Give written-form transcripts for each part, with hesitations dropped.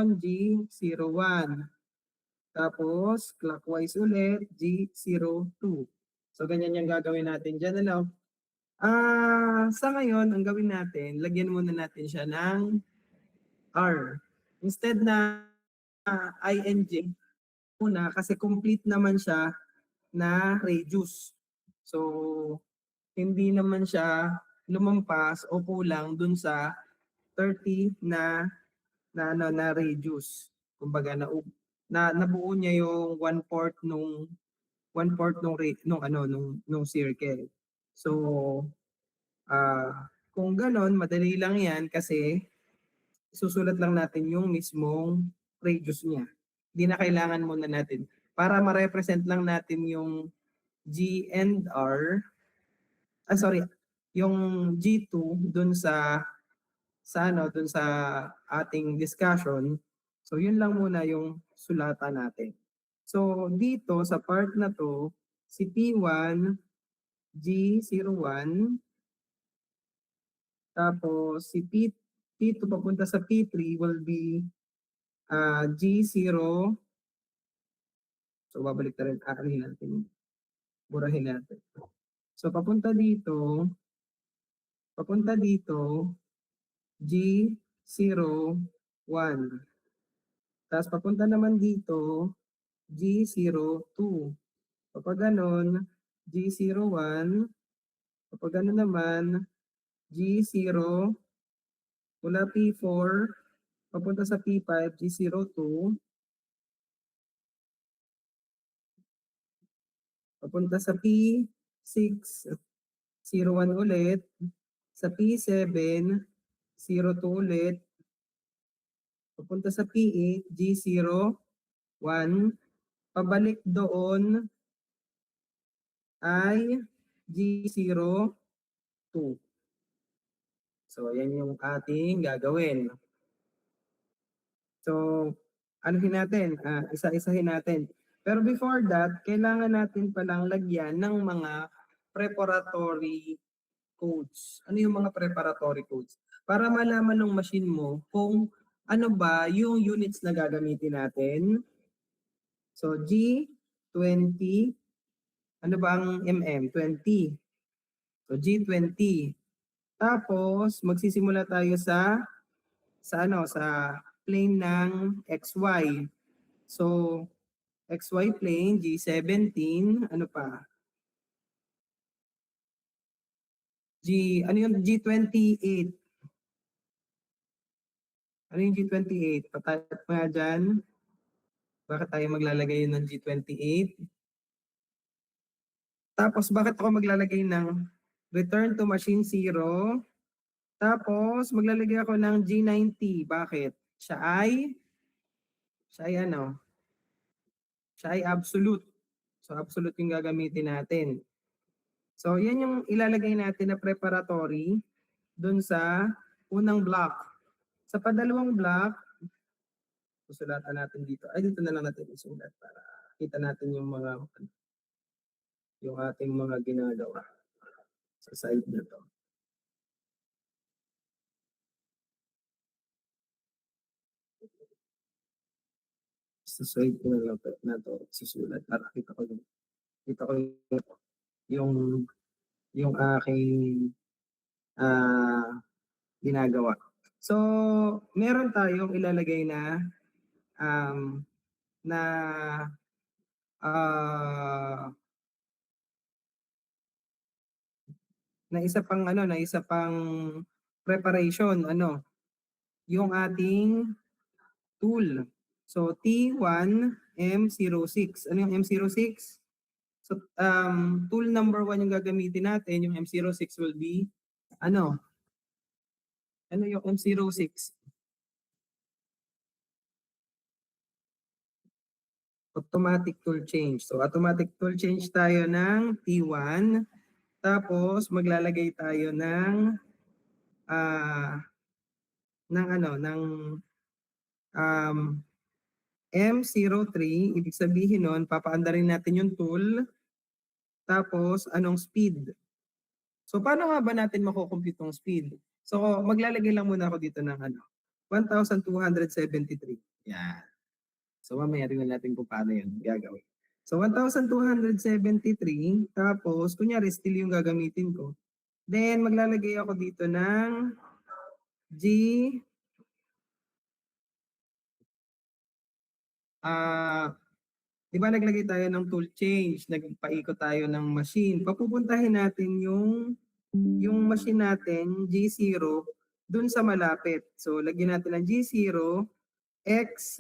ganon, G01. Tapos, clockwise ulit, G02. So, ganyan yung gagawin natin dyan, ano? Sa ngayon, ang gawin natin, lagyan muna natin siya ng R. Instead na ing muna, kasi complete naman siya na radius. So, hindi naman siya lumampas o kulang dun sa 30 na radius. Kumbaga nabuo niya yung 1/4 nung circle. So kung ganon, madali lang yan kasi susulat lang natin yung mismong radius niya. Hindi na kailangan muna natin. Para ma-represent lang natin yung G and R, yung G2 dun sa ating discussion. So yun lang muna yung sulatan natin. So dito sa part na to, si P1, G01, tapos si P2 papunta sa P3 will be G0. So babalik na rin, burahin natin. So papunta dito, G01. Tapos papunta naman dito, G02. Kapag ganon, G01. Kapag ganon naman, G0, mula P4, papunta sa P5, G02. Papunta sa P6, 01 ulit. Sa P7, 02 ulit. Papunta sa P8, G01. Pabalik doon ay G02. So, yan yung ating gagawin. So, anuhin natin, isa-isahin natin. Pero before that, kailangan natin palang lagyan ng mga preparatory codes. Ano yung mga preparatory codes? Para malaman ng machine mo kung ano ba yung units na gagamitin natin. So, G20, ano ba ang mm? 20. So, G20. Tapos, magsisimula tayo sa plane ng XY. So, XY plane, G17, ano pa? Ano yung G28? Ano yung G28? Patype mo nga dyan. Bakit tayo maglalagay ng G28? Tapos, bakit ako maglalagay ng return to machine 0? Tapos, maglalagay ako ng G90. Bakit? Siya ay ano? Siya ay absolute. So, absolute yung gagamitin natin. So, yan yung ilalagay natin na preparatory dun sa unang block. Sa padalawang block, susulatan natin dito. Ay, dito na lang natin isulat para kita natin yung ating mga ginagawa sa side na to. Sa side ko na to susulat para kita ko yung aking ginagawa. So, meron tayong ilalagay na na isa pang preparation, yung ating tool. So, T1M06. Ano yung M06? So, tool number 1 yung gagamitin natin. Yung M06 will be, ano yung M06? Automatic tool change. So, automatic tool change tayo ng T1. Tapos, maglalagay tayo ng M03. Ibig sabihin nun, papaandarin natin yung tool. Tapos, anong speed? So, paano nga ba natin makukompute yung speed? So, maglalagay lang muna ako dito ng 1,273. Yan. So mamaya tingnan natin kung paano yun gagawin. So 1,273, tapos kunyari still yung gagamitin ko. Then maglalagay ako dito ng G, ah, di ba naglagay tayo ng tool change, nagpaikot tayo ng machine. Papupuntahin natin yung machine natin, G0, dun sa malapit. So lagyan natin ng G0, X,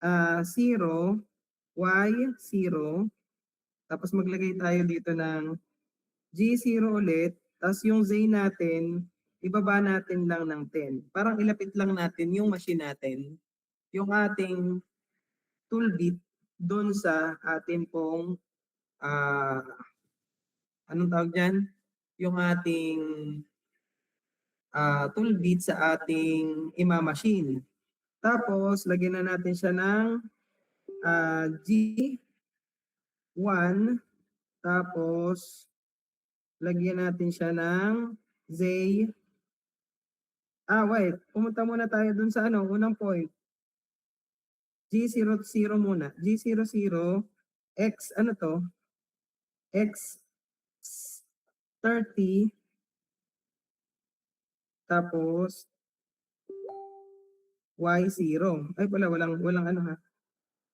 0, Y, 0. Tapos maglagay tayo dito ng G0 ulit. Tapos yung Z natin, ibaba natin lang ng 10. Parang ilapit lang natin yung machine natin, yung ating tool bit, doon sa atin pong, anong tawag dyan? Yung ating tool bit sa ating ima-machine. Tapos, lagyan na natin siya ng G1. Tapos, lagyan natin siya ng Z. Wait. Pumunta muna tayo dun sa unang point. G00 muna. G00, X, X 30. Tapos, Y0. Ay, walang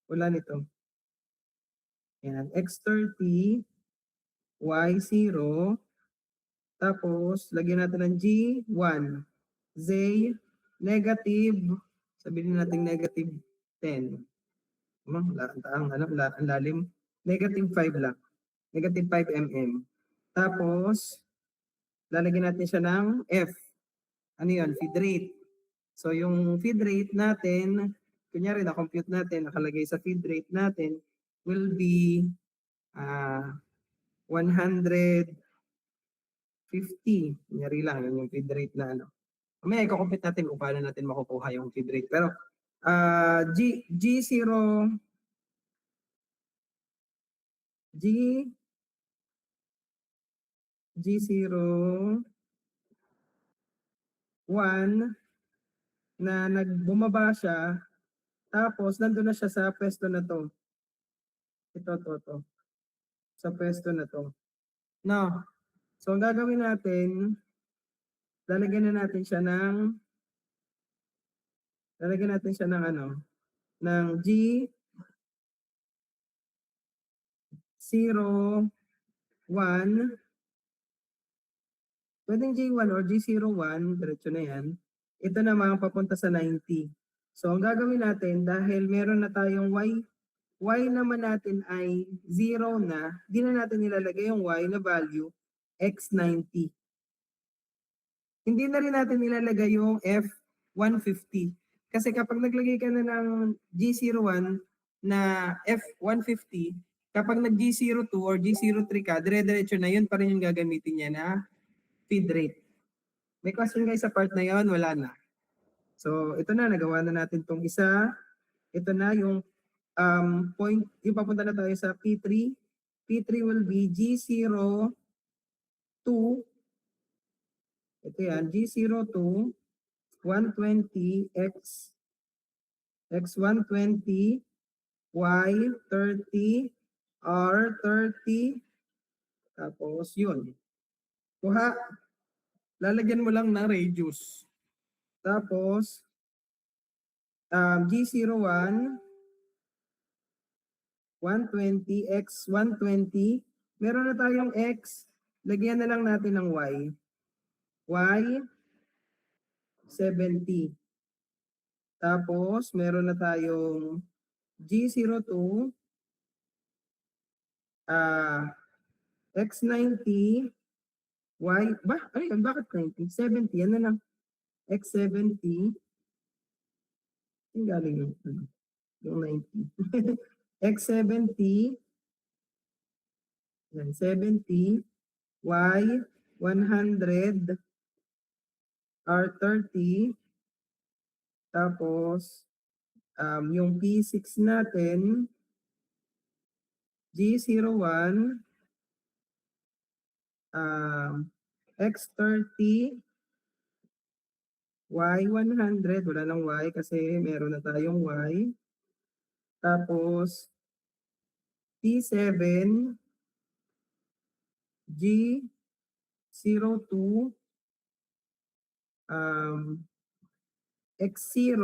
wala nito. Yan. X30, Y0. Tapos, lagyan natin ng G1. Z, negative, sabihin natin negative 10. Ang lalim. Negative 5 lang. Negative 5 mm. Tapos, lalagyan natin siya ng F. Ano yun? Feed rate. So, yung feed rate natin, kunyari na-compute natin, nakalagay sa feed rate natin, will be 150. Kunyari lang, yun yung feed rate na Mamaya, i-compute natin kung paano natin makukuha yung feed rate. Pero, G0, G0, 1, na nagbumaba siya, tapos nandun na siya sa pwesto na to. Ito. Sa pwesto na to. No. So, ang gagawin natin, lalagyan natin siya ng G01, pwedeng G1 or G01, diretso na yan. Ito naman papunta sa 90. So, ang gagawin natin, dahil meron na tayong Y naman natin ay 0 na, di na natin nilalagay yung Y na value, X90. Hindi na rin natin nilalagay yung F150. Kasi kapag naglagay ka na ng G01 na F150, kapag nag-G02 or G03 ka, dire-diretso na yun pa rin yung gagamitin niya na feed rate. May question guys sa part na yun? Wala na. So, ito na, nagawa na natin tong isa. Ito na yung point, yung papunta na tayo sa P3. P3 will be G02. Ito yan, G02, 120, X120, Y30, R30, tapos yun. Kuha, lalagyan mo lang ng radius. Tapos, G01, 120, X120, meron na tayong X, lagyan na lang natin ng Y. Y70. Tapos, meron na tayong G02, X90, bakit 90? 70, yan na lang. X70, yung galing yung 90. X70, yan, 70, Y100, R30, tapos, yung P6 natin, G01, X30, Y100, wala nang Y kasi meron na tayong Y. Tapos, T7, G02, X0,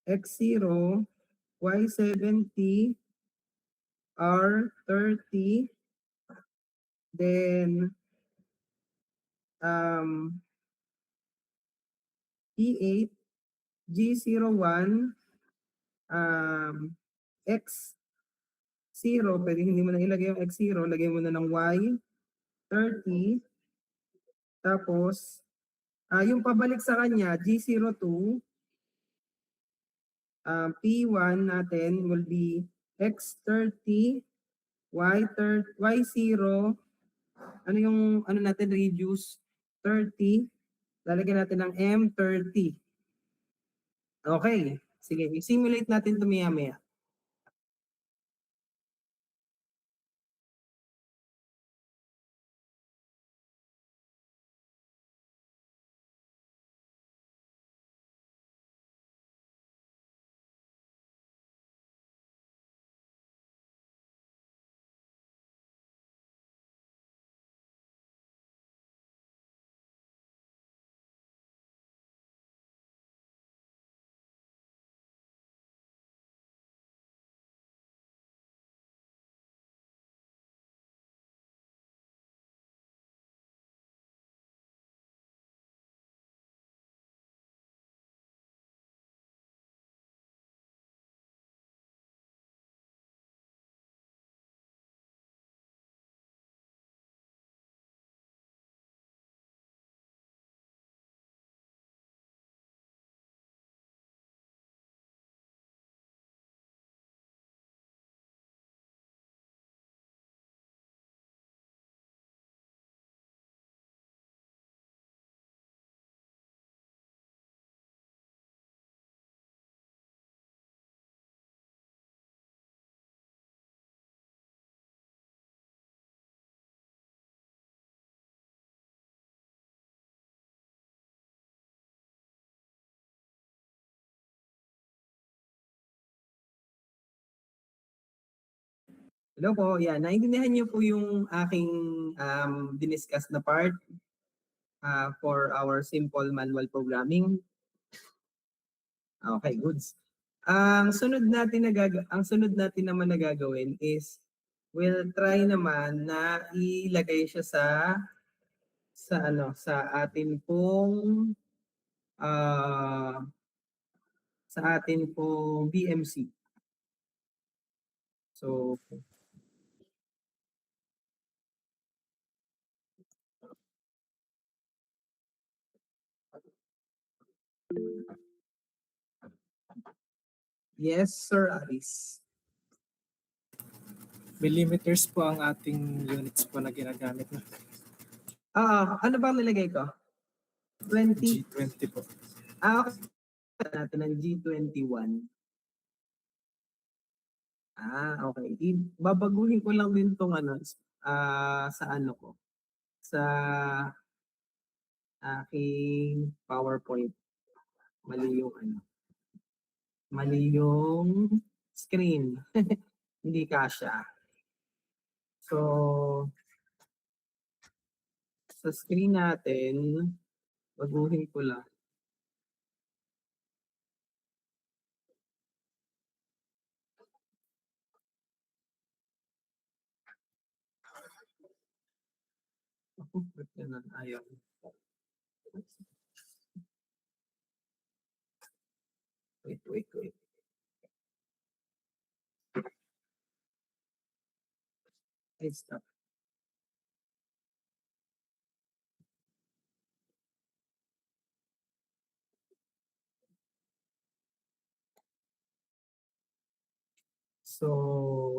X0, Y70, R30, then E8, G01, X0, pwede hindi mo na ilagay yung X0, lagay mo na ng Y30, tapos, yung pabalik sa kanya, G02, P1 natin will be X30, Y0, ano yung ano natin, reduce 30, lalagyan natin ng M30. Okay, sige, i-simulate natin ito maya-maya. Hello po, yan. Naintindihan niyo po yung aking diniscuss na part for our simple manual programming. Okay, goods. Ang sunod natin naman na gagawin is we'll try naman na ilagay siya sa atin pong BMC. So, yes, Sir Alice. Millimeters po ang ating units po na ginagamit na. Ano ba nilagay ko? 20? G20 po. Okay. Natin ng G21. Okay. Babaguhin ko lang din tong sa ano ko. Sa aking PowerPoint. Mali yung screen. Hindi kasya. So, sa screen natin, baguhin ko lang. Ba't ganun? Ayaw. Wait. Ay, stop. So,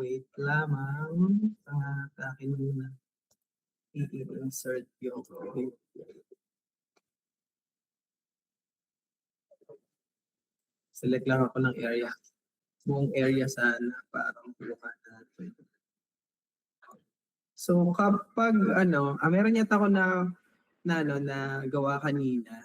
wait lamang. Akin muna. I-insert yung select lang ako ng area. Buong area sana para makuha natin. So kapag meron yata ako na na ano na gawa kanina.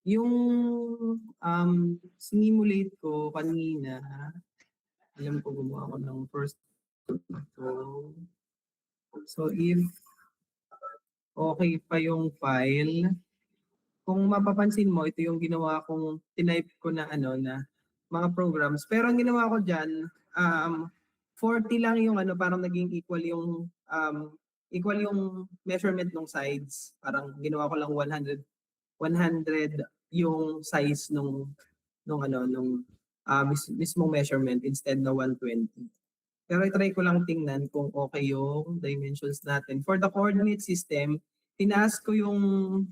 Yung sinimulate ko kanina, alam ko gumawa ako ng first ko. So if okay pa yung file, kung mapapansin mo, ito yung ginawa kong tinype ko na ano na mga programs. Pero ang ginawa ko diyan, 40 lang yung ano, parang naging equal yung measurement ng sides. Parang ginawa ko lang 100 yung size nung mismong measurement instead na 120. Pero i-try ko lang tingnan kung okay yung dimensions natin. For the coordinate system, tinaas ko yung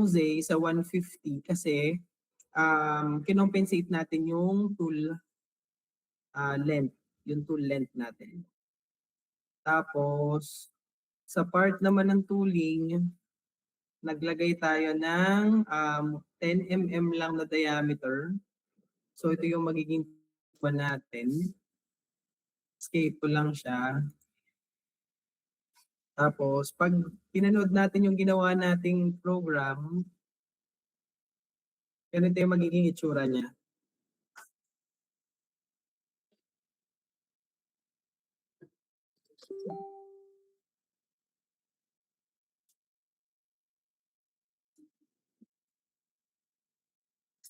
Z sa 150 kasi kinompensate natin yung tool length, yung tool length natin. Tapos, sa part naman ng tooling, naglagay tayo ng 10 mm lang na diameter. So, ito yung magiging natin. Escape ko lang siya. Tapos, pag pinanood natin yung ginawa nating program, ganito yung magiging itsura niya.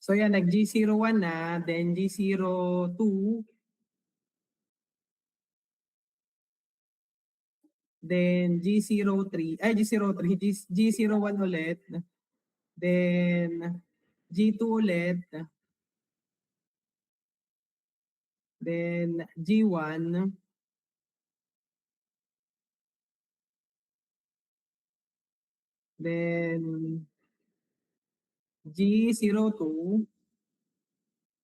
So yan, nag G01 na, then G02, then G03, G03, G01 ulit, then G2 ulit, then G1, then G02,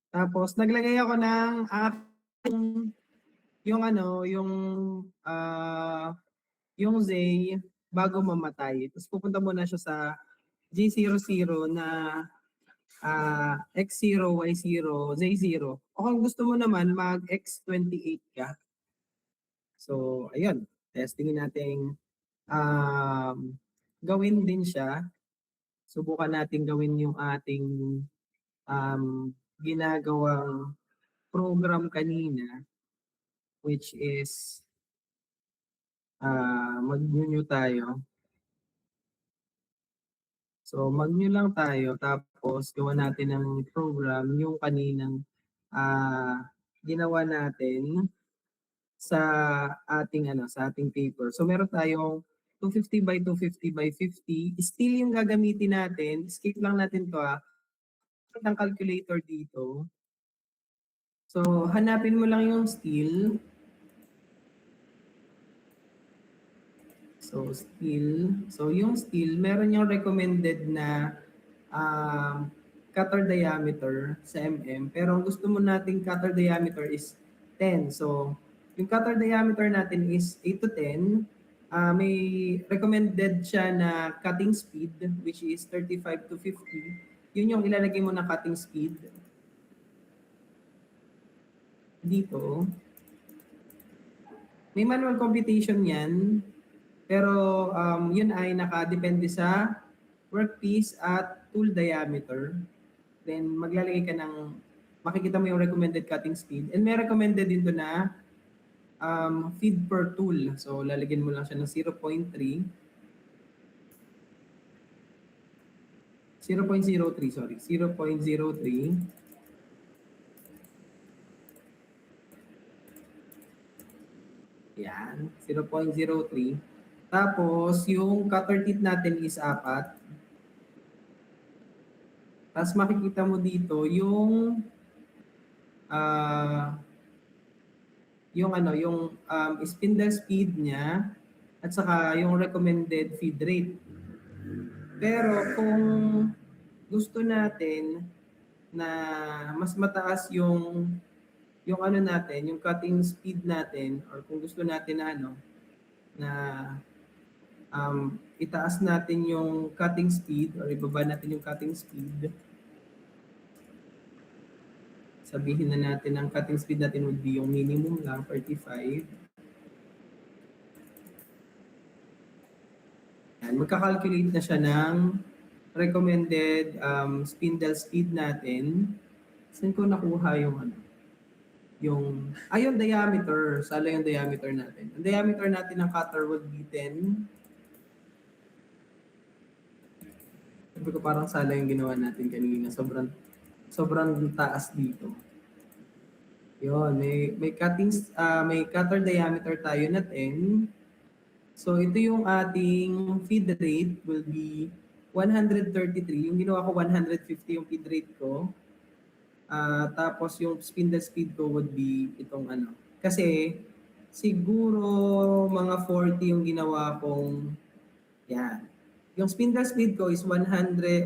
tapos naglagay ako ng yung ano, yung Z bago mamatay. Tapos pupunta muna siya sa G00 na X0, Y0, Z0. O kung gusto mo naman mag X28 ka. So, ayun. Testingin natin gawin din siya. Subukan natin gawin yung ating ginagawang program kanina, which is mag-new tayo. So mag-new lang tayo tapos gawa natin ng program yung kaninang ginawa natin sa ating paper. So meron tayong 250 by 250 by 50. Still yung gagamitin natin. Skip lang natin to ang calculator dito. So hanapin mo lang yung steel. So steel. So yung steel, meron yung recommended na cutter diameter sa mm. Pero ang gusto mo nating cutter diameter is 10. So yung cutter diameter natin is 8 to 10. May recommended siya na cutting speed which is 35 to 50. Yun yung ilalagay mo na cutting speed. Dito. May manual computation yan. Pero yun ay nakadepende sa workpiece at tool diameter. Then maglalagay ka ng, makikita mo yung recommended cutting speed. And may recommended din to na feed per tool. So lalagyan mo lang siya ng 0.3. 0.03, sorry. 0.03. Yan, 0.03. Tapos, yung cutter teeth natin is 4. Tapos makikita mo dito yung spindle speed niya at saka yung recommended feed rate. Pero kung gusto natin na mas mataas yung natin, yung cutting speed natin, or kung gusto natin na itaas natin yung cutting speed or ibaba natin yung cutting speed. Sabihin na natin ang cutting speed natin would be yung minimum lang, 35. Yan, magka-calculate na siya ng recommended spindle speed natin. Saan ko nakuha yung ano? Yung diameter. Sala yung diameter natin. Ang diameter natin ng cutter would be 10. Sabi ko parang sala yung ginawa natin kanina. Sobrang taas dito. Yun, may cutter diameter tayo na 10. So ito yung ating feed rate will be 133. Yung ginawa ko 150 yung feed rate ko. Tapos yung spindle speed ko would be itong ano. Kasi siguro mga 40 yung ginawa kong yan. Yung spindle speed ko is 1,273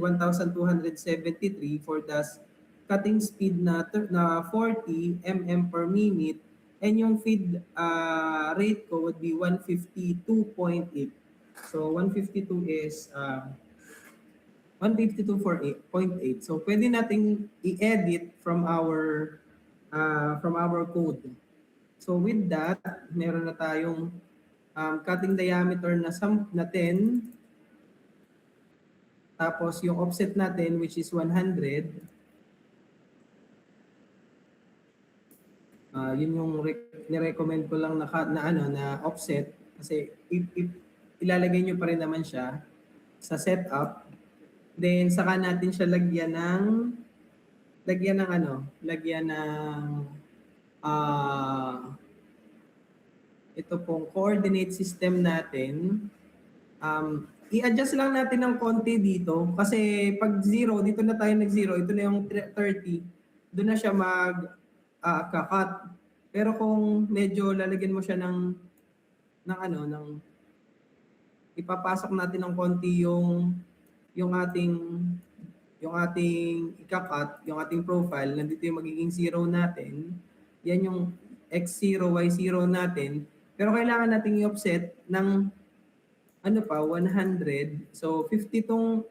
for the cutting speed na 40 mm per minute, and yung feed rate ko would be 152.8. So 152 is 152.8. So pwede nating i-edit from our code. So with that, meron na tayong cutting diameter na 10. Tapos yung offset natin which is 100. Yun yung ni-recommend ko lang na offset kasi if ilalagay nyo pa rin naman siya sa setup, then saka natin siya lagyan ng ito pong coordinate system natin. I-adjust lang natin ng konti dito kasi pag 0, dito na tayo nag-0, ito na yung 30, doon na siya kakat. Pero kung medyo lalagyan mo siya ng ipapasok natin ng konti yung ating ikakat, yung ating profile, nandito yung magiging 0 natin. Yan yung x0, y0 natin. Pero kailangan nating i-offset ng 100. So 50 tong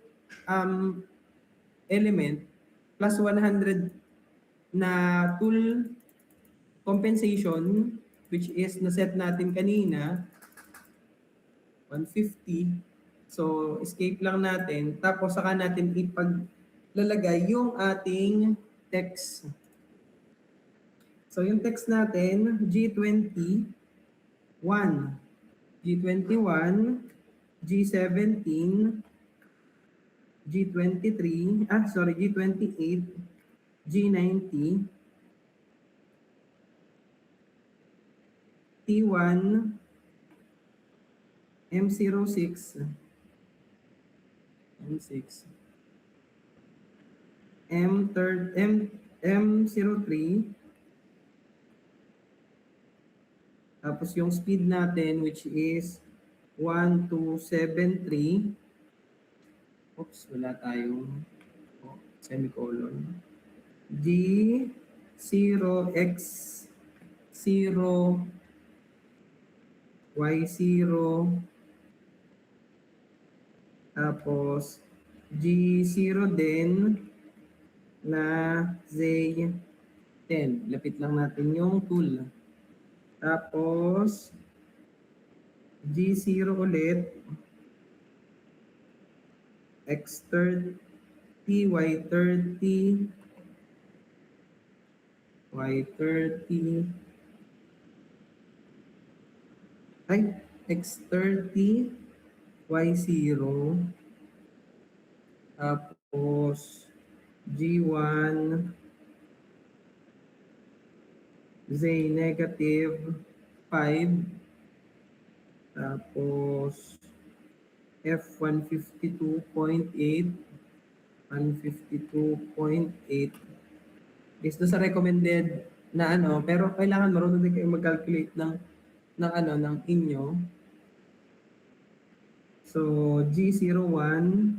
element plus 100 na tool compensation which is na-set natin kanina, 150. So escape lang natin. Tapos saka natin ipaglalagay yung ating text. So yung text natin, G21, G21, G17, G28, G90, T1, M06, M03, tapos yung speed natin which is 1273. Oops, wala tayong semicolon. G0X0 Y0 tapos G0 din na Z10. Lapit lang natin yung tool. Tapos G0 ulit X30 Y30 X30 Y0 tapos G1 Z negative 5 tapos F152.8 is do sa recommended na pero kailangan marunong din kayo mag-calculate ng inyo. So G01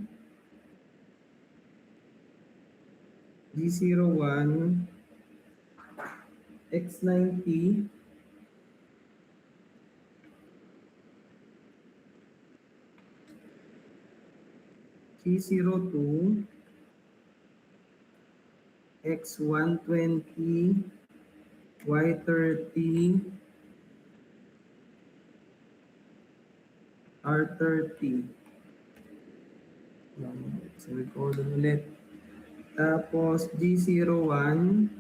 X90 X90 G02, X120, Y30, R30. So, record ulit. Tapos, G01,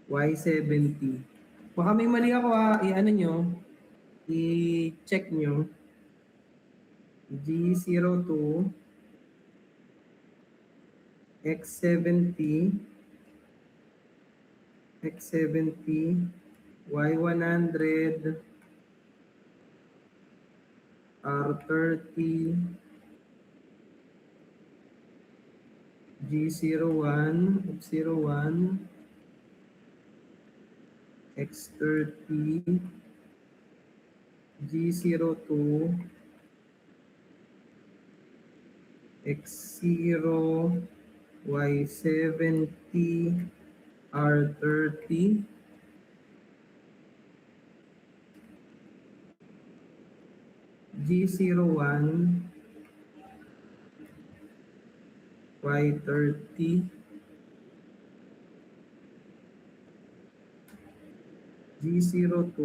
Y70. Baka may mali ako i-ano nyo, i-check nyo. G02, X70, Y100, R30, G01, F01, X30, G02, X0, Y70, R30, G01, Y30, G02,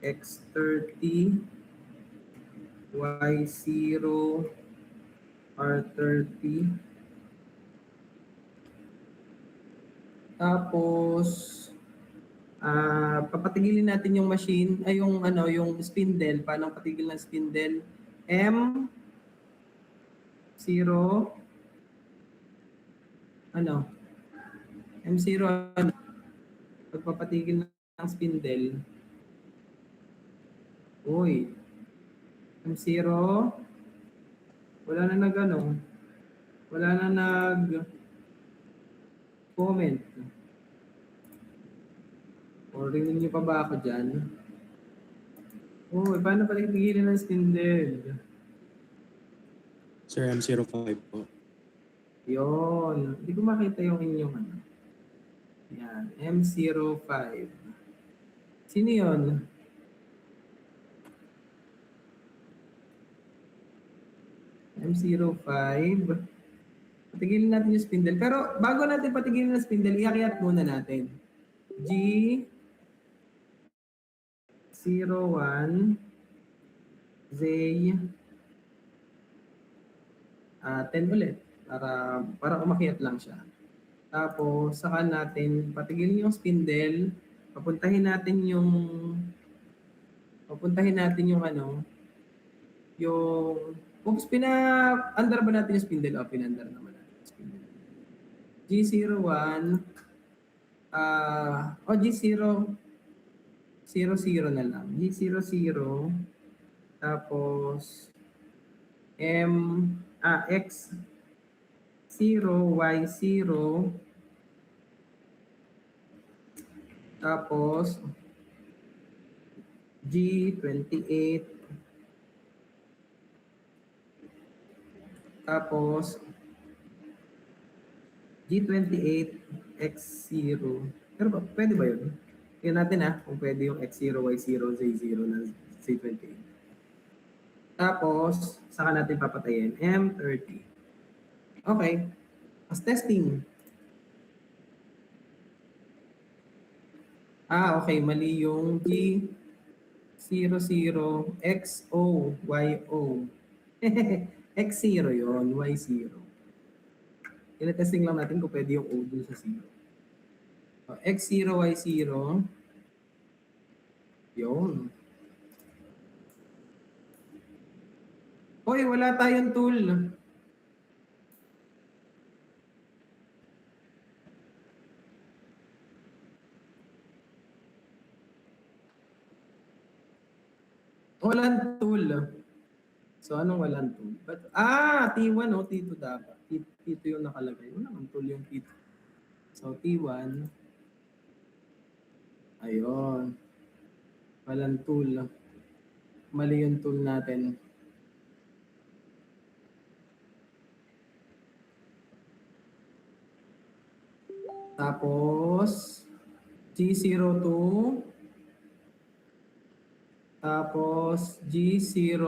X30, Y0, R30. Tapos, papatigilin natin yung machine, ay yung ano, yung spindle. Paano patigil ng spindle? M0, ano? M0, ano? Pagpapatigil ng spindle. Uy, M0, wala na nag ano, wala na nag comment. O ringin niyo pa ba ako dyan? Uy, paano patigilin ng spindle? Sir, M05 po. Yon, hindi ko makita yung inyong ano. Yan, M05. Sino yun? M05. Patigilin natin yung spindle. Pero bago natin patigilin yung spindle, iakyat muna natin. G01, Z, 10 ulit. Para umakyat lang siya. Tapos, saka natin patigilin yung spindle. Papuntahin natin yung ano, yung, oops, pina-under ba natin yung spindle? O, pina-under naman natin yung spindle. G01, G0, 00 na lang. G00, tapos, X0, Y0, tapos, G28, tapos, G28, X0. Pero pwede ba yun? Tingnan natin kung pwede yung X0, Y0, Z0 na Z28. Tapos, saka natin papatayin, M30. Okay. As testing. Okay. Mali yung G00, XO, YO. X0 yun, Y0. Ina-testing lang natin kung pwede yung O dun sa 0. X0, Y0. Yun. Hoy, wala tayong tool. Walang tool. So, anong walang tool? T1 o T2 dapat. T2 yung nakalagay. Wala naman tool yung T2. So, T1. Ayun. Walang tool. Mali yung tool natin. Tapos, G02. Tapos G0,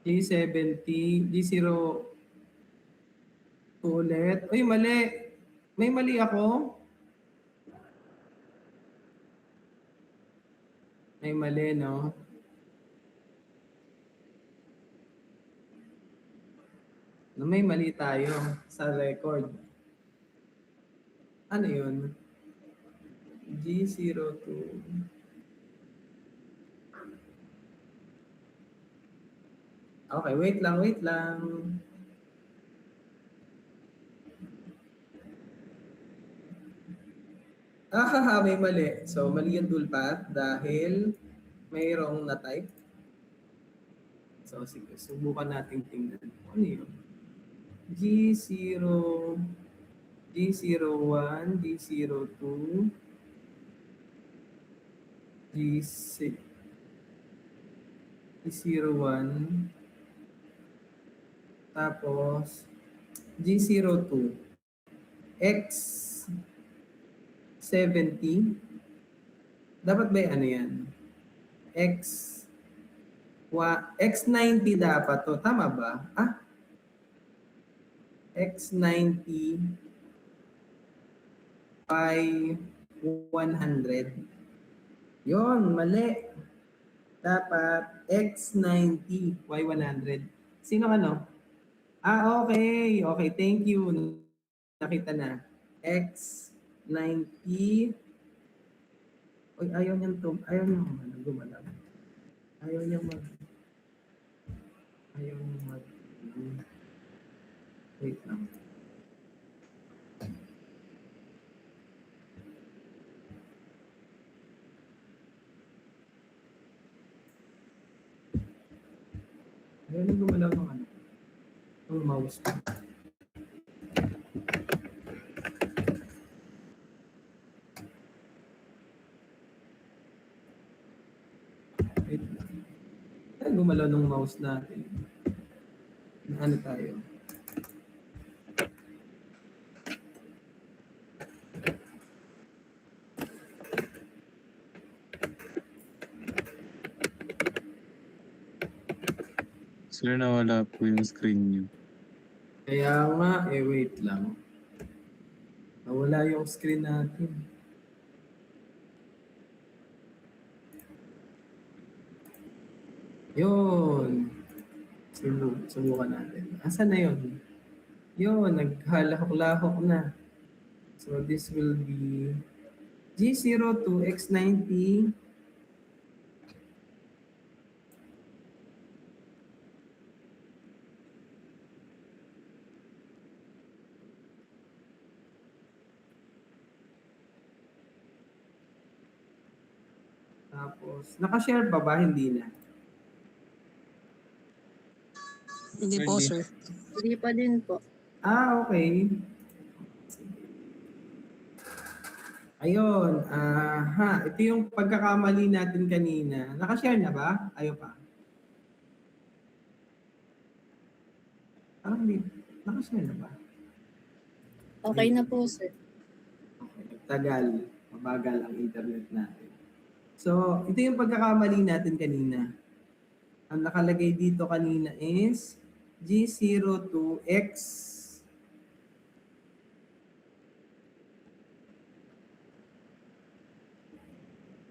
G70, G0 ulit. Uy, mali. May mali ako. May mali, no? May mali tayo sa record. Ano yun? G02. Okay, wait lang, wait lang. May mali. So, mali yung toolpath dahil mayroong na-type. So, sige, subukan natin tingnan. Ano yun? G0, G01, G02, G6, G01, tapos G02, X70. Dapat ba yung ano yan? X90 dapat to. Tama ba? X90 by 100. Yon, mali. Dapat X90 by 100. Sino ano? Okay. Okay, thank you. Nakita na. X90. Uy, ayaw niyang gumalaw. Ayaw niyang mag... Wait lang. Ayaw niyang gumalaw ng ano. Ang mouse ko. Wait lang. Ayaw gumalaw ng mouse natin. Ano tayo? Sir, nawala po yung screen niyo. Kaya nga, wait lang. Nawala yung screen natin. Yun. Subukan natin. Asan na yun? Yun, naghalahok-lahok na. So this will be G02 X90. Tapos, nakashare pa ba? Hindi na. Hindi Sir, po, hindi. sir. Hindi pa din po. Okay. Ayun. Ito yung pagkakamali natin kanina. Nakashare na ba? Ayaw pa. Parang hindi. Nakashare na ba? Okay na po, sir. Okay. Tagal. Mabagal ang internet natin. So, ito yung pagkakamali natin kanina. Ang nakalagay dito kanina is G02X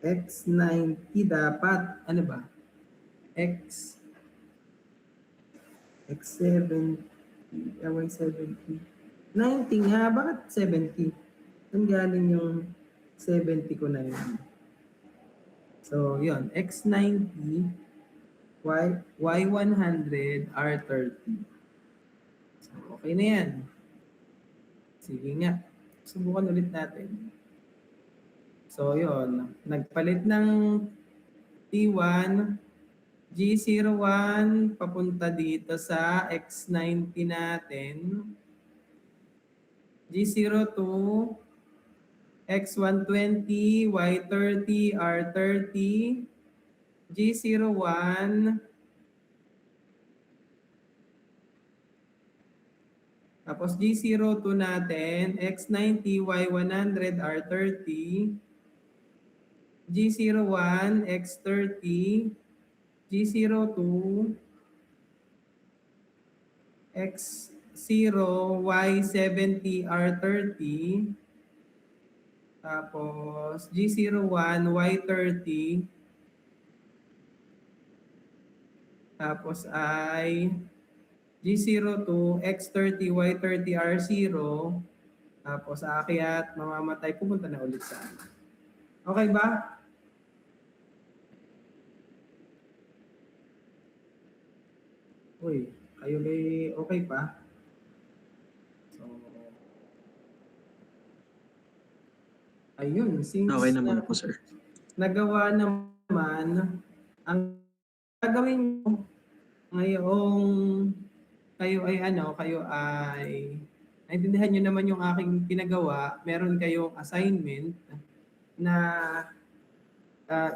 X90 dapat. Ano ba? X70. Ewan 70. 90 nga. Bakit 70? Saan galing yung 70 ko na yun? So, yun. X90, Y100, R30. So, okay na yan. Sige nga. Subukan ulit natin. So, yun. Nagpalit ng T1, G01, papunta dito sa X90 natin. G02, X120, Y30, R30, G01, tapos G02 natin, X90, Y100, R30, G01, X30, G02, X0, Y70, R30, tapos G01, Y30, tapos ay G02, X30, Y30, R0, tapos aakyat, mamamatay, pupunta na ulit sa ano. Okay ba? Uy, kayo ba'y okay pa? So, ayun, since Okay naman po, sir. nagawa naman, ang gagawin nyo ngayong kayo ay naintindihan nyo naman yung aking pinagawa, meron kayong assignment na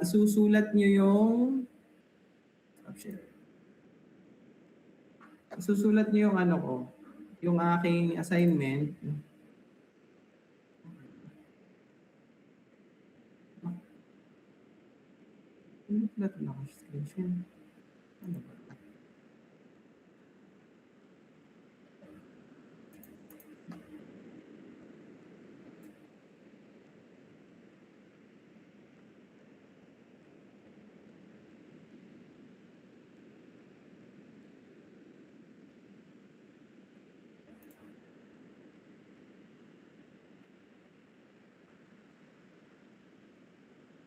isusulat nyo yung ano ko, yung aking assignment. Hindi pala ito naka-screenshot. Ano ba?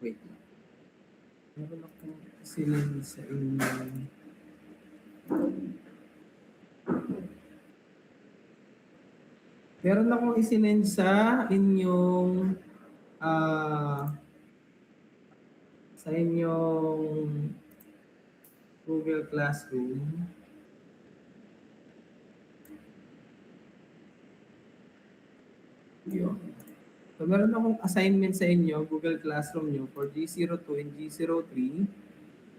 Wait. Meron akong sinend sa inyo. Meron akong isinend sa inyong Google Classroom. Yun. So, meron akong assignment sa inyo, Google Classroom nyo for G02 and G03.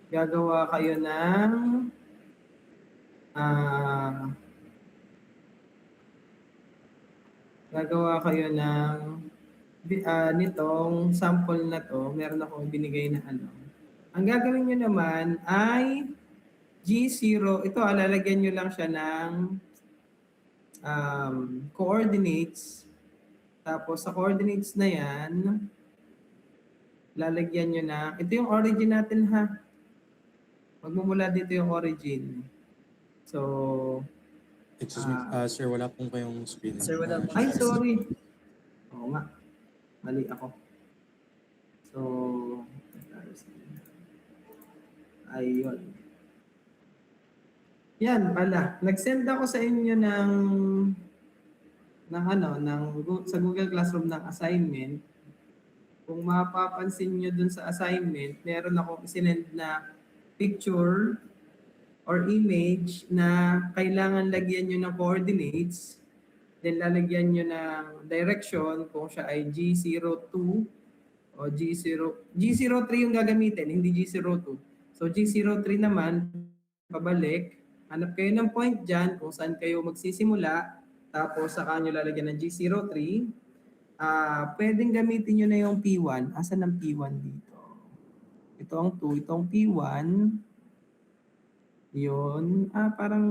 Gagawa kayo ng nitong sample na to, meron akong binigay na ano. Ang gagawin nyo naman ay G0, ito lalagyan nyo lang siya ng coordinates. Tapos sa coordinates na yan, lalagyan nyo na, ito yung origin natin ha. Magmumula dito yung origin. So, Excuse me, sir, wala pong kayong screen. Sir, wala po. ay sorry. Oo nga, mali ako. So, ayun. Yan pala. Nag-send ako sa inyo sa Google Classroom ng assignment. Kung mapapansin nyo dun sa assignment, meron akong isinend na picture or image na kailangan lagyan nyo ng coordinates. Then lalagyan nyo ng direction kung siya ay G02 o G03 yung gagamitin, hindi G02. So G03 naman, pabalik. Hanap kayo ng point dyan kung saan kayo magsisimula. Tapos saka nyo lalagyan ng G03. Pwedeng gamitin nyo na yung P1. Asan ang P1 dito? Ito ang 2. Ito ang P1. Yun. Parang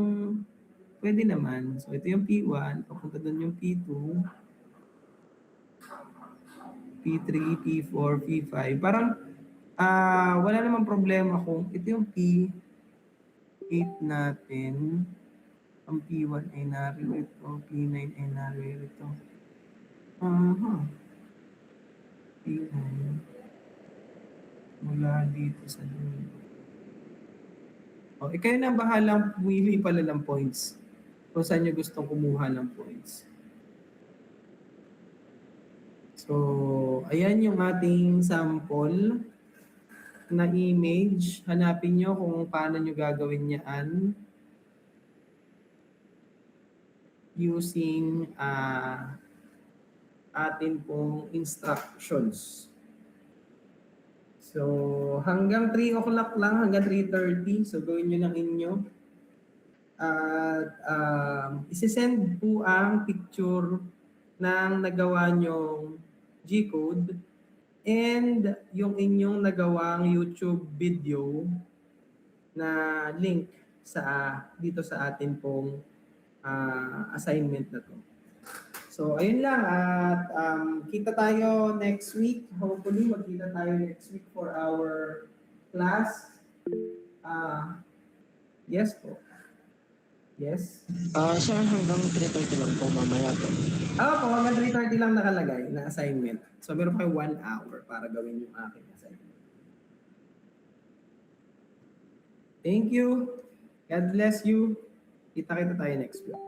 pwede naman. So ito yung P1. Papunta doon yung P2. P3, P4, P5. Parang wala namang problema kung ito yung P8 natin. Ang P1 ay narito. P9 ay narito. P9. Mula dito sa dulo. Kayo na bahalang pumili pala ng points. Kung saan nyo gustong kumuha ng points. So, ayan yung ating sample na image. Hanapin nyo kung paano nyo gagawin yan using atin pong instructions. So, hanggang 3 o'clock lang, hanggang 3:30. So, gawin nyo ng inyo. At isisend po ang picture ng nagawa nyong G-code and yung inyong nagawang YouTube video na link dito sa atin pong assignment na to. So, ayun lang at kita tayo next week. Hopefully, magkita tayo next week for our class. Yes po. Yes? Sir, hanggang 3:30 lang po mamaya po. Po, hanggang 3:30 lang nakalagay na assignment. So, meron kayo 1 hour para gawin yung aking assignment. Thank you. God bless you. Kita-kita tayo next week.